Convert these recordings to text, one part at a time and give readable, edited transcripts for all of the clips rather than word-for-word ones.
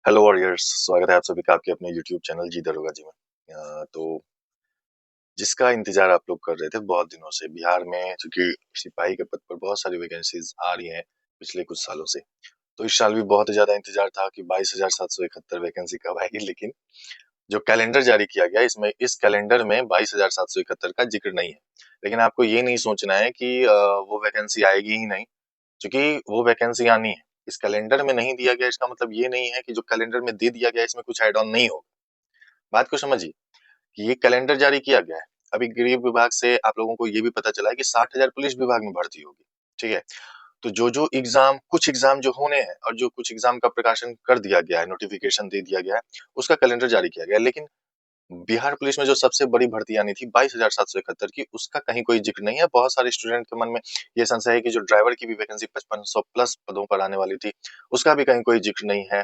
Hello warriors, स्वागत है आप सभी का आपके अपने यूट्यूब चैनल जी दरोगा जी में। तो जिसका इंतजार आप लोग कर रहे थे बहुत दिनों से, बिहार में चूंकि सिपाही के पद पर बहुत सारी वैकेंसीज आ रही हैं पिछले कुछ सालों से। तो इस साल भी बहुत ज्यादा इंतजार था कि 22,771 वैकेंसी कब आएगी, लेकिन जो कैलेंडर जारी किया गया इसमें इस कैलेंडर में 22,771 का जिक्र नहीं है। लेकिन आपको ये नहीं सोचना है कि वो वैकेंसी आएगी ही नहीं, क्योंकि वो वैकेंसी आनी है। इस कैलेंडर में नहीं दिया गया इसका मतलब ये नहीं है कि जो कैलेंडर में दे दिया गया इसमें कुछ ऐड ऑन नहीं होगा। बात को समझिए कि ये कैलेंडर जारी किया गया है। अभी गृह विभाग से आप लोगों को ये भी पता चला है कि 60,000 पुलिस विभाग में भर्ती होगी। ठीक है, तो जो जो एग्जाम, कुछ एग्जाम जो होने हैं और जो कुछ एग्जाम का प्रकाशन कर दिया गया है, नोटिफिकेशन दे दिया गया है, उसका कैलेंडर जारी किया गया है। लेकिन बिहार पुलिस में जो सबसे बड़ी भर्ती आनी थी 22,771 की, उसका कहीं कोई जिक्र नहीं है। बहुत सारे स्टूडेंट के मन में ये संशय है कि जो ड्राइवर की भी वैकेंसी 5500 प्लस पदों पर आने वाली थी, उसका भी कहीं कोई जिक्र नहीं है।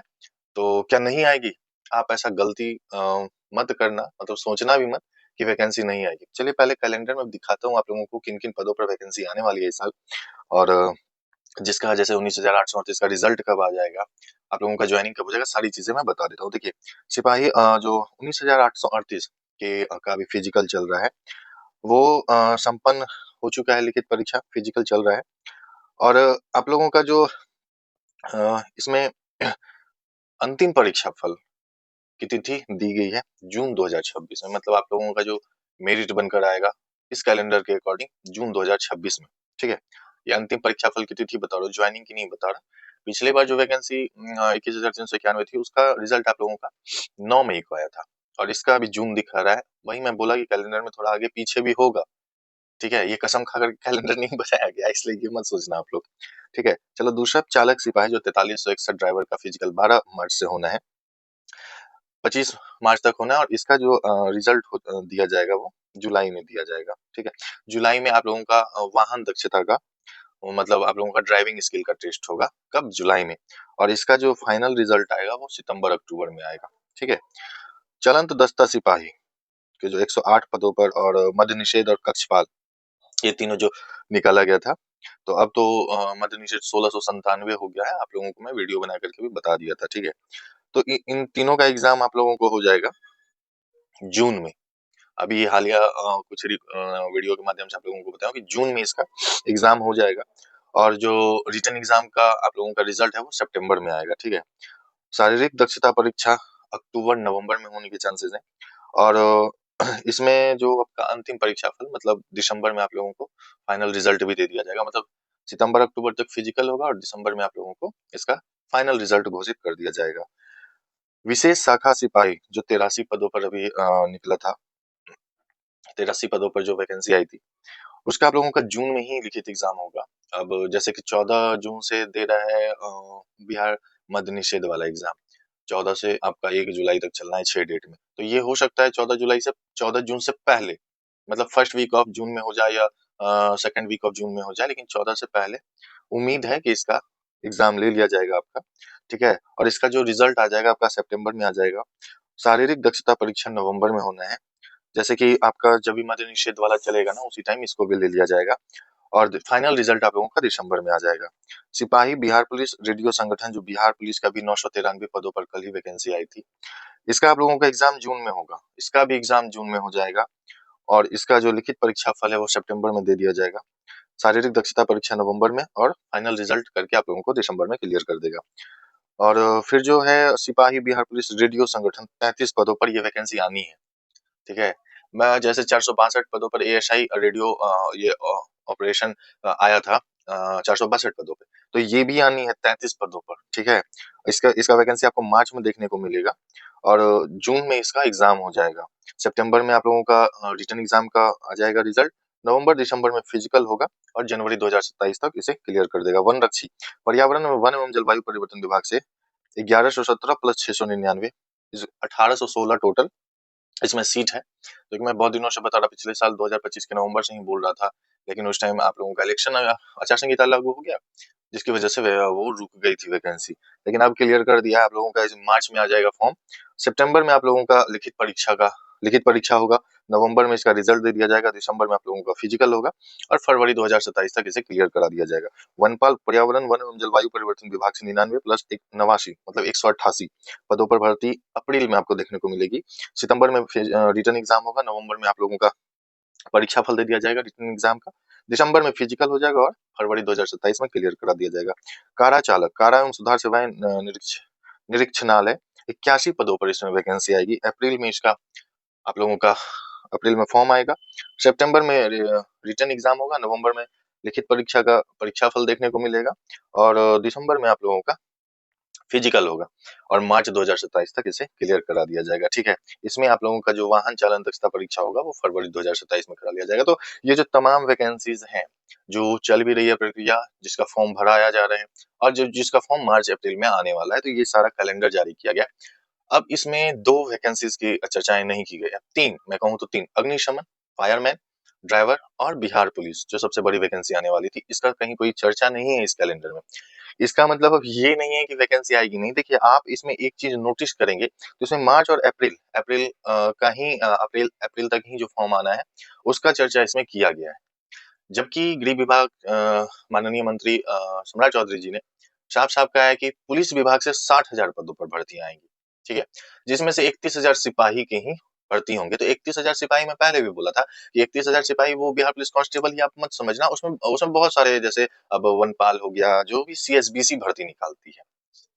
तो क्या नहीं आएगी? आप ऐसा गलती मत करना, मतलब सोचना भी मत कि वैकेंसी नहीं आएगी। चलिए पहले कैलेंडर में दिखाता हूँ आप लोगों को किन किन पदों पर वैकेंसी आने वाली है इस साल। और जिसका जैसे 19,838 का रिजल्ट कब आ जाएगा, आप लोगों का ज्वाइनिंग कब हो जाएगा, सारी चीजें मैं बता देता हूँ। देखिए सिपाही जो 19,838 के का अभी फिजिकल चल रहा है, वो संपन्न हो चुका है। लिखित परीक्षा फिजिकल चल रहा है। और आप लोगों का जो इसमें अंतिम परीक्षा फल की तिथि दी गई है जून 2026 में। मतलब आप लोगों का जो मेरिट बनकर आएगा इस कैलेंडर के अकॉर्डिंग जून 2026 में। ठीक है, ये अंतिम परीक्षा फल की तिथि बता रहा हूँ, ज्वाइनिंग की नहीं बता रहा। पिछले बार जो वैकेंसी 21,391 थी, उसका रिजल्ट आप लोगों का 9 मई को आया था और इसका अभी जून दिखा रहा है। वही मैं बोला कि कैलेंडर में थोड़ा आगे पीछे भी होगा। ठीक है, ये कसम खाकर कैलेंडर नहीं बताया गया, इसलिए ये मत सोचना आप लोग। ठीक है, चलो दूसरा चालक सिपाही जो 4361 ड्राइवर का फिजिकल 12 मार्च से होना है, 25 मार्च तक होना है। और इसका जो रिजल्ट दिया जाएगा वो जुलाई में दिया जाएगा। ठीक है, जुलाई में आप लोगों का वाहन दक्षता का, मतलब आप लोगों का ड्राइविंग स्किल का टेस्ट होगा कब, जुलाई में। और इसका जो फाइनल रिजल्ट आएगा वो सितंबर अक्टूबर में आएगा। ठीक है, चलंत दस्ता सिपाही के जो 108 पदों पर और मद्य निषेध और कक्षपाल, ये तीनों जो निकाला गया था, तो अब तो मद्य निषेध 1697 हो गया है। आप लोगों को मैं वीडियो बना करके भी बता दिया था। ठीक है, तो इन तीनों का एग्जाम आप लोगों को हो जाएगा जून में। अभी हालिया कुछ वीडियो के माध्यम से आप लोगों को बताऊं कि जून में इसका एग्जाम हो जाएगा। और जो रिटन एग्जाम का आप लोगों का रिजल्ट है वो सितंबर में आएगा। ठीक है, शारीरिक दक्षता परीक्षा अक्टूबर नवंबर में होने के चांसेस हैं। और इसमें जो आपका अंतिम परीक्षा फल, मतलब दिसंबर में आप लोगों को फाइनल रिजल्ट भी दे दिया जाएगा। मतलब सितंबर अक्टूबर तक फिजिकल होगा और दिसंबर में आप लोगों को इसका फाइनल रिजल्ट घोषित कर दिया जाएगा। विशेष शाखा सिपाही जो 83 पदों पर अभी निकला था, 83 पदों पर जो वैकेंसी आई थी, उसका आप लोगों का जून में ही लिखित एग्जाम होगा। अब जैसे कि 14 जून से दे रहा है बिहार मद्य निषेध वाला एग्जाम, 14 से आपका 1 जुलाई तक चलना है 6 डेट में। तो ये हो सकता है 14 जुलाई से, 14 जून से पहले, मतलब फर्स्ट वीक ऑफ जून में हो जाए या सेकंड वीक ऑफ जून में हो जाए, लेकिन 14 से पहले उम्मीद है कि इसका एग्जाम ले लिया जाएगा आपका। ठीक है, और इसका जो रिजल्ट आ जाएगा आपका सितंबर में आ जाएगा। शारीरिक दक्षता परीक्षा नवंबर में होना है। जैसे कि आपका जब भी मद्य निषेध वाला चलेगा ना, उसी टाइम इसको भी ले लिया जाएगा। और फाइनल रिजल्ट आप लोगों का दिसंबर में आ जाएगा। सिपाही बिहार पुलिस रेडियो संगठन, जो बिहार पुलिस का भी 993 पदों पर कल ही वैकेंसी आई थी, इसका आप लोगों का एग्जाम जून में होगा। इसका भी एग्जाम जून में हो जाएगा। और इसका जो लिखित परीक्षा फल है वो सितंबर में दे दिया जाएगा। शारीरिक दक्षता परीक्षा नवंबर में और फाइनल रिजल्ट करके आप लोगों को दिसंबर में क्लियर कर देगा। और फिर जो है सिपाही बिहार पुलिस रेडियो संगठन, 35 पदों पर ये वैकेंसी आनी है। ठीक है, मैं जैसे 462 पदों पर एएसआई रेडियो ये ऑपरेशन आया था 462 पदों पे, तो ये भी आनी है 33 पदों पर। ठीक है, इसका इसका वैकेंसी आपको मार्च में देखने को मिलेगा। और जून में इसका एग्जाम हो जाएगा। सितंबर में आप लोगों का रिटर्न एग्जाम का आ जाएगा रिजल्ट। नवंबर दिसंबर में फिजिकल होगा और जनवरी 2027 तक इसे क्लियर कर देगा। वन रक्षी, पर्यावरण एवं वन एवं जलवायु परिवर्तन विभाग से 1117 प्लस 699, 1816 टोटल इसमें सीट है। क्योंकि मैं बहुत दिनों से बता रहा, पिछले साल 2025 के नवंबर से ही बोल रहा था, लेकिन उस टाइम आप लोगों का इलेक्शन आचार संहिता लागू हो गया, जिसकी वजह से वो रुक गई थी वैकेंसी। लेकिन अब क्लियर कर दिया है आप लोगों का। इस मार्च में आ जाएगा फॉर्म। सितंबर में आप लोगों का लिखित परीक्षा का लिखित परीक्षा होगा, नवंबर में इसका रिजल्ट दे दिया जाएगा, दिसंबर में आप लोगों का फिजिकल होगा और फरवरी 2027 तक इसे क्लियर करा दिया जाएगा। वनपाल पर्यावरण वन एवं जलवायु परिवर्तन विभाग से 99 प्लस 89 मतलब 188 पदों पर भर्ती अप्रैल में आपको देखने को मिलेगी। सितंबर में रिटर्न एग्जाम होगा, नवंबर में आप लोगों का परीक्षा फल दे दिया जाएगा रिटर्न एग्जाम का, दिसंबर में फिजिकल हो जाएगा और फरवरी 2027 में क्लियर करा दिया जाएगा। कारा चालक, कारा एवं सुधार सेवाएं निरीक्षणालय 81 पदों पर इसमें वैकेंसी आएगी। अप्रैल में इसका आप लोगों का अप्रैल में फॉर्म आएगा, सितंबर में रिटर्न एग्जाम होगा, नवंबर में लिखित परीक्षा का परीक्षा फल देखने को मिलेगा और दिसंबर में आप लोगों का फिजिकल होगा और मार्च 2027 तक इसे क्लियर करा दिया जाएगा। ठीक है, इसमें आप लोगों का जो वाहन चालन दक्षता परीक्षा होगा वो फरवरी 2027 में करा लिया जाएगा। तो ये जो तमाम वैकेंसीज हैं जो चल भी रही है प्रक्रिया, जिसका फॉर्म भराया जा रहे हैं और जो जिसका फॉर्म मार्च अप्रैल में आने वाला है, तो ये सारा कैलेंडर जारी किया गया। अब इसमें 2 वैकेंसीज की चर्चाएं नहीं की गई है, 3 मैं कहूँ तो 3 अग्निशमन, फायरमैन, ड्राइवर और बिहार पुलिस जो सबसे बड़ी वैकेंसी आने वाली थी, इसका कहीं कोई चर्चा नहीं है इस कैलेंडर में। इसका मतलब अब ये नहीं है कि वैकेंसी आएगी नहीं। देखिए, आप इसमें एक चीज नोटिस करेंगे तो इसमें मार्च और अप्रैल अप्रैल का ही अप्रैल तक ही जो फॉर्म आना है उसका चर्चा इसमें किया गया है। जबकि गृह विभाग माननीय मंत्री सम्राट चौधरी जी ने साफ साफ कहा है कि पुलिस विभाग से 60,000 पदों पर भर्तियां आएंगी। ठीक है, जिसमें से 31,000 सिपाही की ही भर्ती होंगे। तो 31,000 सिपाही मैं पहले भी बोला था कि 31,000 सिपाही वो बिहार पुलिस कांस्टेबल ही आप मत समझना, उसमें उसमें बहुत सारे जैसे अब वनपाल हो गया, जो भी सीएसबीसी भर्ती निकालती है।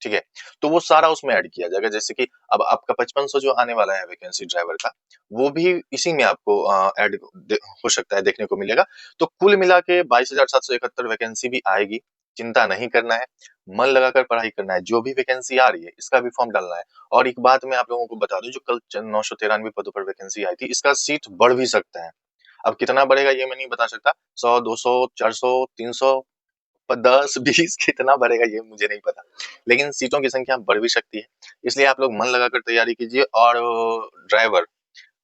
ठीक है, तो वो सारा उसमें ऐड किया जाएगा। जैसे कि अब आपका 5500 जो आने वाला है वैकेंसी ड्राइवर का, वो भी इसी में आपको ऐड हो सकता है, देखने को मिलेगा। तो कुल मिला के 22,771 वैकेंसी भी आएगी, चिंता नहीं करना है, मन लगाकर पढ़ाई करना है। जो भी वैकेंसी आ रही है इसका भी फॉर्म डालना है। और एक बात मैं आप लोगों को बता दूं, जो कल 993 पदों पर वैकेंसी आई थी, इसका सीट बढ़ भी सकता है। अब कितना बढ़ेगा ये मैं नहीं बता सकता, 100 200 400 300 10 20 कितना बढ़ेगा ये मुझे नहीं पता, लेकिन सीटों की संख्या बढ़ भी सकती है। इसलिए आप लोग मन लगाकर तैयारी कीजिए। और ड्राइवर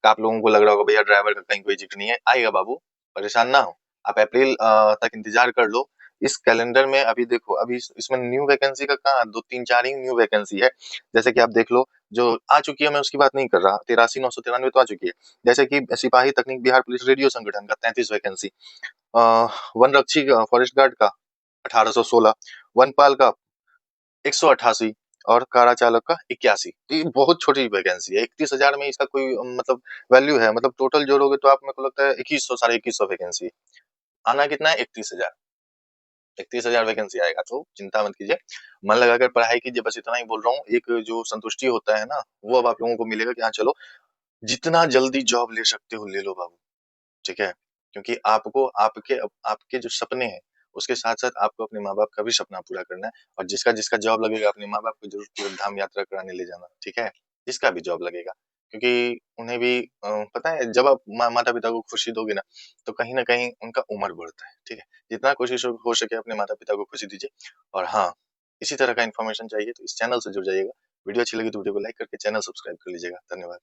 का आप लोगों को लग रहा होगा भैया ड्राइवर का कहीं कोई जिक्र नहीं है, आएगा बाबू, परेशान ना हो। आप अप्रैल तक इंतजार कर लो। इस कैलेंडर में अभी देखो, अभी इसमें न्यू वैकेंसी का कहाँ, 2 3 4 ही न्यू वैकेंसी है। जैसे कि आप देख लो, जो आ चुकी है मैं उसकी बात नहीं कर रहा, 83,993 तो आ चुकी है। जैसे कि सिपाही तकनीक बिहार पुलिस रेडियो संगठन का 33 वैकेंसी, वन रक्षी फॉरेस्ट गार्ड का 1816, वनपाल का 188 और कारा चालक का 81। तो ये बहुत छोटी वैकेंसी है। 31,000 में इसका कोई मतलब वैल्यू है? मतलब टोटल जोड़ोगे तो आप, मेरे को लगता है 2100 साढ़े 2100 वैकेंसी। आना कितना है? 31,000। 31,000 वैकेंसी आएगा, तो चिंता मत कीजिए, मन लगाकर पढ़ाई कीजिए। बस इतना ही बोल रहा हूँ। एक जो संतुष्टि होता है ना, वो अब आप लोगों को मिलेगा कि हाँ चलो, जितना जल्दी जॉब ले सकते हो ले लो बाबू। ठीक है, क्योंकि आपको आपके आपके जो सपने हैं उसके साथ साथ आपको अपने माँ बाप का भी सपना पूरा करना है। और जिसका जिसका जॉब लगेगा अपने माँ बाप को जरूर तीर्थ धाम यात्रा कराने ले जाना। ठीक है, जिसका भी जॉब लगेगा, क्योंकि उन्हें भी पता है, जब आप माता पिता को खुशी दोगे ना कहीं ना कहीं उनका उम्र बढ़ता है। ठीक है, जितना कोशिश हो सके अपने माता पिता को खुशी दीजिए। और हाँ, इसी तरह का इन्फॉर्मेशन चाहिए तो इस चैनल से जुड़ जाइएगा। वीडियो अच्छी लगी तो वीडियो को लाइक करके चैनल सब्सक्राइब कर लीजिएगा। धन्यवाद।